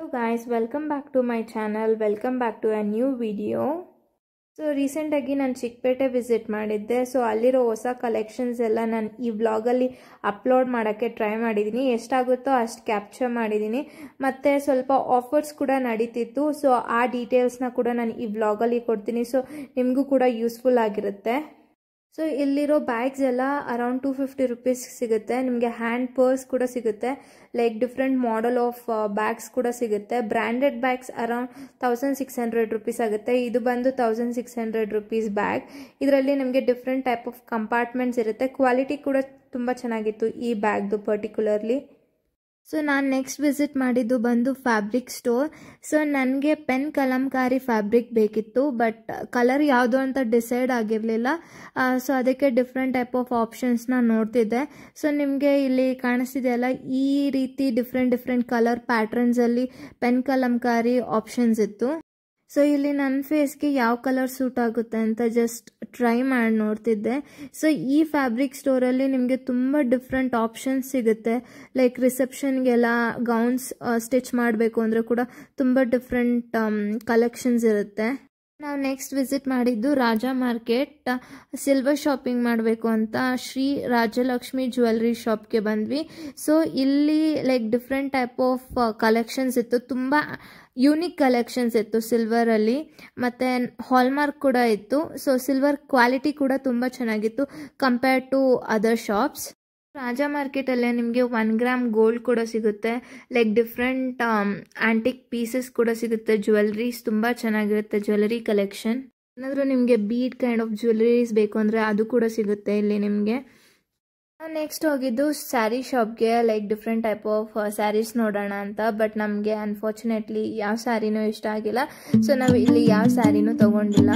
Hello guys, welcome back to my channel. Welcome back to a new video. So recent ಆಗಿ ನಾನು Chickpet visit ಮಾಡಿದ್ದೆ. So ಅಲ್ಲಿರೋ ಹೊಸ collections ಎಲ್ಲ ನಾನು ಈ ವ್ಲಾಗಲ್ಲಿ ಅಪ್ಲೋಡ್ ಮಾಡೋಕ್ಕೆ ಟ್ರೈ ಮಾಡಿದ್ದೀನಿ. ಎಷ್ಟಾಗುತ್ತೋ ಅಷ್ಟು ಕ್ಯಾಪ್ಚರ್ ಮಾಡಿದ್ದೀನಿ. ಮತ್ತು ಸ್ವಲ್ಪ ಆಫರ್ಸ್ ಕೂಡ ನಡೀತಿತ್ತು. ಸೊ ಆ ಡೀಟೇಲ್ಸ್ನ ಕೂಡ ನಾನು ಈ ವ್ಲಾಗಲ್ಲಿ ಕೊಡ್ತೀನಿ. ಸೊ ನಿಮಗೂ ಕೂಡ ಯೂಸ್ಫುಲ್ ಆಗಿರುತ್ತೆ. ಸೊ ಇಲ್ಲಿರೋ ಬ್ಯಾಗ್ಸ್ ಎಲ್ಲ ಅರೌಂಡ್ 250 ರುಪೀಸ್ ಸಿಗುತ್ತೆ. ನಿಮಗೆ ಹ್ಯಾಂಡ್ ಪರ್ಸ್ ಕೂಡ ಸಿಗುತ್ತೆ. Like different model of bags ಕೂಡ ಸಿಗುತ್ತೆ. ಬ್ರ್ಯಾಂಡೆಡ್ ಬ್ಯಾಗ್ಸ್ ಅರೌಂಡ್ 1600 ರುಪೀಸ್ ಆಗುತ್ತೆ. ಇದು ಬಂದು 1600 ರುಪೀಸ್ ಬ್ಯಾಗ್. ಇದರಲ್ಲಿ ನಿಮಗೆ ಡಿಫ್ರೆಂಟ್ ಟೈಪ್ ಆಫ್ ಕಂಪಾರ್ಟ್ಮೆಂಟ್ಸ್ ಇರುತ್ತೆ. ಕ್ವಾಲಿಟಿ ಕೂಡ ತುಂಬ ಚೆನ್ನಾಗಿತ್ತು ಈ ಬ್ಯಾಗ್ದು ಪರ್ಟಿಕ್ಯುಲರ್ಲಿ. ಸೊ ನಾನು ನೆಕ್ಸ್ಟ್ ವಿಸಿಟ್ ಮಾಡಿದ್ದು ಬಂದು ಫ್ಯಾಬ್ರಿಕ್ ಸ್ಟೋರ್. ಸೊ ನನಗೆ ಪೆನ್ ಕಲಂಕಾರಿ ಫ್ಯಾಬ್ರಿಕ್ ಬೇಕಿತ್ತು, ಬಟ್ ಕಲರ್ ಯಾವುದು ಅಂತ ಡಿಸೈಡ್ ಆಗಿರಲಿಲ್ಲ. ಸೊ ಅದಕ್ಕೆ ಡಿಫ್ರೆಂಟ್ ಟೈಪ್ ಆಫ್ ಆಪ್ಷನ್ಸ್ನ ನೋಡ್ತಿದ್ದೆ. ಸೊ ನಿಮಗೆ ಇಲ್ಲಿ ಕಾಣಿಸ್ತಿದೆಯಲ್ಲ, ಈ ರೀತಿ ಡಿಫ್ರೆಂಟ್ ಕಲರ್ ಪ್ಯಾಟ್ರನ್ಸಲ್ಲಿ ಪೆನ್ ಕಲಂಕಾರಿ ಆಪ್ಷನ್ಸ್ ಇತ್ತು. ಸೊ ಇಲ್ಲಿ ನನ್ನ ಫೇಸ್ಗೆ ಯಾವ ಕಲರ್ ಸೂಟ್ ಆಗುತ್ತೆ ಅಂತ ಜಸ್ಟ್ ಟ್ರೈ ಮಾಡಿ ನೋಡ್ತಿದ್ದೆ. ಸೊ ಈ ಫ್ಯಾಬ್ರಿಕ್ ಸ್ಟೋರಲ್ಲಿ ನಿಮಗೆ ತುಂಬ ಡಿಫ್ರೆಂಟ್ ಆಪ್ಷನ್ಸ್ ಸಿಗುತ್ತೆ. ಲೈಕ್ ರಿಸೆಪ್ಷನ್ಗೆಲ್ಲ ಗೌನ್ಸ್ ಸ್ಟಿಚ್ ಮಾಡಬೇಕು ಅಂದರೆ ಕೂಡ ತುಂಬ ಡಿಫ್ರೆಂಟ್ ಕಲೆಕ್ಷನ್ಸ್ ಇರುತ್ತೆ. ನಾವು ನೆಕ್ಸ್ಟ್ ವಿಸಿಟ್ ಮಾಡಿದ್ದು ರಾಜ ಮಾರ್ಕೆಟ್. ಸಿಲ್ವರ್ ಶಾಪಿಂಗ್ ಮಾಡಬೇಕು ಅಂತ ಶ್ರೀ ರಾಜಲಕ್ಷ್ಮಿ ಜ್ಯುವೆಲ್ರಿ ಶಾಪ್ಗೆ ಬಂದ್ವಿ. ಸೊ ಇಲ್ಲಿ like different type of collections ಇತ್ತು. ತುಂಬ ಯೂನಿಕ್ ಕಲೆಕ್ಷನ್ಸ್ ಇತ್ತು ಸಿಲ್ವರಲ್ಲಿ, ಮತ್ತು ಹಾಲ್ಮಾರ್ಕ್ ಕೂಡ ಇತ್ತು. ಸೊ ಸಿಲ್ವರ್ ಕ್ವಾಲಿಟಿ ಕೂಡ ತುಂಬ ಚೆನ್ನಾಗಿತ್ತು compared to other shops. Raja ಮಾರ್ಕೆಟಲ್ಲೇ ನಿಮಗೆ 1 ಗ್ರಾಮ್ ಗೋಲ್ಡ್ ಕೂಡ ಸಿಗುತ್ತೆ. ಲೈಕ್ ಡಿಫ್ರೆಂಟ್ ಆಂಟಿಕ್ ಪೀಸಸ್ ಕೂಡ ಸಿಗುತ್ತೆ. ಜ್ಯುವೆಲ್ರೀಸ್ ತುಂಬ ಚೆನ್ನಾಗಿರುತ್ತೆ. ಜ್ಯುವೆಲರಿ ಕಲೆಕ್ಷನ್ ಏನಾದರೂ ನಿಮಗೆ ಬೀಡ್ ಕೈಂಡ್ ಆಫ್ ಜ್ಯುವೆಲರೀಸ್ ಬೇಕು ಅಂದರೆ ಅದು ಕೂಡ ಸಿಗುತ್ತೆ ಇಲ್ಲಿ ನಿಮಗೆ. ನೆಕ್ಸ್ಟ್ ಹೋಗಿದ್ದು ಸ್ಯಾರಿ ಶಾಪ್ಗೆ. Like different type of sarees ನೋಡೋಣ ಅಂತ, ಬಟ್ ನಮಗೆ ಅನ್ಫಾರ್ಚುನೇಟ್ಲಿ ಯಾವ ಸ್ಯಾರಿನೂ ಇಷ್ಟ ಆಗಿಲ್ಲ. ಸೊ ನಾವು ಇಲ್ಲಿ ಯಾವ ಸ್ಯಾರಿನೂ ತಗೊಂಡಿಲ್ಲ.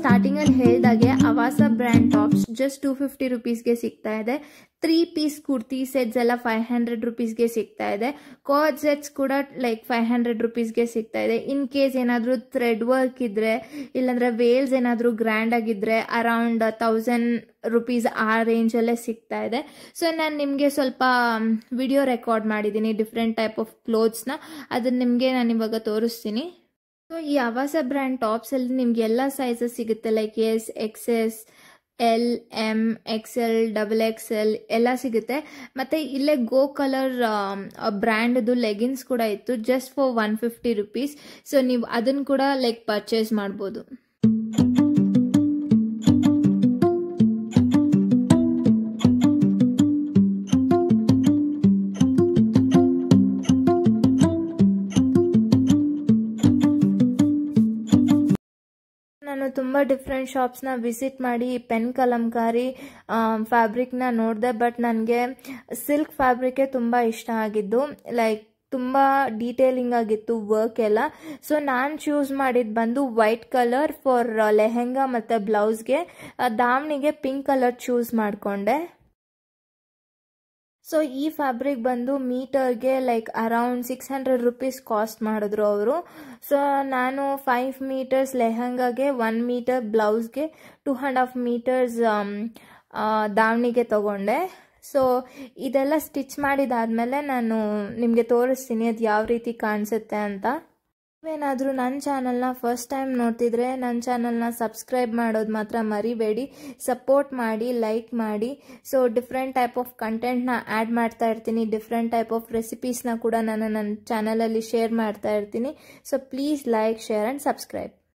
ಸ್ಟಾರ್ಟಿಂಗಲ್ಲಿ ಹೇಳಿದಾಗೆ ಅವಾಸ ಬ್ರ್ಯಾಂಡ್ ಟಾಪ್ಸ್ ಜಸ್ಟ್ 250 ರುಪೀಸ್ಗೆ ಸಿಗ್ತಾ ಇದೆ. 3 ಪೀಸ್ ಕುರ್ತಿ ಸೆಟ್ಸ್ ಎಲ್ಲ 500 ರುಪೀಸ್ಗೆ ಸಿಗ್ತಾ ಇದೆ. ಕಾರ್ಡ್ ಸೆಟ್ಸ್ ಕೂಡ ಲೈಕ್ 500 ರುಪೀಸ್ಗೆ ಸಿಗ್ತಾ ಇದೆ. ಇನ್ ಕೇಸ್ ಏನಾದರೂ ಥ್ರೆಡ್ ವರ್ಕ್ ಇದ್ರೆ, ಇಲ್ಲಾಂದ್ರೆ ವೇಲ್ಸ್ ಏನಾದರೂ ಗ್ರ್ಯಾಂಡ್ ಆಗಿದ್ರೆ ಅರೌಂಡ್ 1000 ರುಪೀಸ್ ಆ ರೇಂಜಲ್ಲೇ ಸಿಗ್ತಾ ಇದೆ. ಸೊ ನಾನು ನಿಮಗೆ ಸ್ವಲ್ಪ ವಿಡಿಯೋ ರೆಕಾರ್ಡ್ ಮಾಡಿದ್ದೀನಿ ಡಿಫ್ರೆಂಟ್ ಟೈಪ್ ಆಫ್ ಕ್ಲೋತ್ಸ್ನ. ಅದನ್ನ ನಿಮಗೆ ನಾನು ಇವಾಗ ತೋರಿಸ್ತೀನಿ. ಸೊ ಈ ಅವಾಸ ಬ್ರ್ಯಾಂಡ್ ಟಾಪ್ಸಲ್ಲಿ ನಿಮ್ಗೆ ಎಲ್ಲ ಸೈಜಸ್ ಸಿಗುತ್ತೆ. Like S, XS, L, M, XL, XXL ಎಲ್ಲ ಸಿಗುತ್ತೆ. ಮತ್ತು ಇಲ್ಲೇ ಗೋ ಕಲರ್ ಬ್ರ್ಯಾಂಡ್ದು ಲೆಗಿನ್ಸ್ ಕೂಡ ಇತ್ತು ಜಸ್ಟ್ ಫಾರ್ 150 ರುಪೀಸ್. ಸೊ ನೀವು ಅದನ್ನು ಕೂಡ ಲೈಕ್ ಪರ್ಚೇಸ್ ಮಾಡ್ಬೋದು. ನಾನು ತುಂಬ ಡಿಫ್ರೆಂಟ್ ಶಾಪ್ಸ್ನ ವಿಸಿಟ್ ಮಾಡಿ ಪೆನ್ ಕಲಂಕಾರಿ ಫ್ಯಾಬ್ರಿಕ್ನ ನೋಡಿದೆ, ಬಟ್ ನನಗೆ ಸಿಲ್ಕ್ ಫ್ಯಾಬ್ರಿಕ್ಕೇ ತುಂಬ ಇಷ್ಟ ಆಗಿದ್ದು. ಲೈಕ್ ತುಂಬ ಡೀಟೇಲಿಂಗ್ ಆಗಿತ್ತು ವರ್ಕ್ ಎಲ್ಲ. ಸೊ ನಾನು ಚೂಸ್ ಮಾಡಿದ್ದು ಬಂದು ವೈಟ್ ಕಲರ್ ಫಾರ್ ಲೆಹೆಂಗಾ ಮತ್ತು ಬ್ಲೌಸ್ಗೆ. ದಾವಣಿಗೆ ಪಿಂಕ್ ಕಲರ್ ಚೂಸ್ ಮಾಡಿಕೊಂಡೆ. ಸೊ ಈ ಫ್ಯಾಬ್ರಿಕ್ ಬಂದು ಮೀಟರ್ಗೆ ಲೈಕ್ ಅರೌಂಡ್ 600 ರುಪೀಸ್ ಕಾಸ್ಟ್ ಮಾಡಿದ್ರು ಅವರು. ಸೊ ನಾನು 5 ಮೀಟರ್ಸ್ ಲೆಹಂಗಾಗೆ, 1 ಮೀಟರ್ ಬ್ಲೌಸ್ಗೆ, 2.5 ಮೀಟರ್ಸ್ ದಾವಣಿಗೆ ತಗೊಂಡೆ. ಸೊ ಇದೆಲ್ಲ ಸ್ಟಿಚ್ ಮಾಡಿದಾದ್ಮೇಲೆ ನಾನು ನಿಮಗೆ ತೋರಿಸ್ತೀನಿ ಅದು ಯಾವ ರೀತಿ ಕಾಣಿಸುತ್ತೆ ಅಂತ. ನೀವೇನಾದರೂ ನನ್ನ ಚಾನಲ್ನ ಫಸ್ಟ್ ಟೈಮ್ ನೋಡ್ತಿದ್ರೆ ನನ್ನ ಚಾನಲ್ನ ಸಬ್ಸ್ಕ್ರೈಬ್ ಮಾಡೋದು ಮಾತ್ರ ಮರಿಬೇಡಿ. ಸಪೋರ್ಟ್ ಮಾಡಿ, ಲೈಕ್ ಮಾಡಿ. ಸೊ ಡಿಫ್ರೆಂಟ್ ಟೈಪ್ ಆಫ್ ಕಂಟೆಂಟ್ನ ಆ್ಯಡ್ ಮಾಡ್ತಾ ಇರ್ತೀನಿ. ಡಿಫ್ರೆಂಟ್ ಟೈಪ್ ಆಫ್ ರೆಸಿಪೀಸ್ನ ಕೂಡ ನಾನು ನನ್ನ ಚಾನಲಲ್ಲಿ ಶೇರ್ ಮಾಡ್ತಾ ಇರ್ತೀನಿ. So please like, share and subscribe.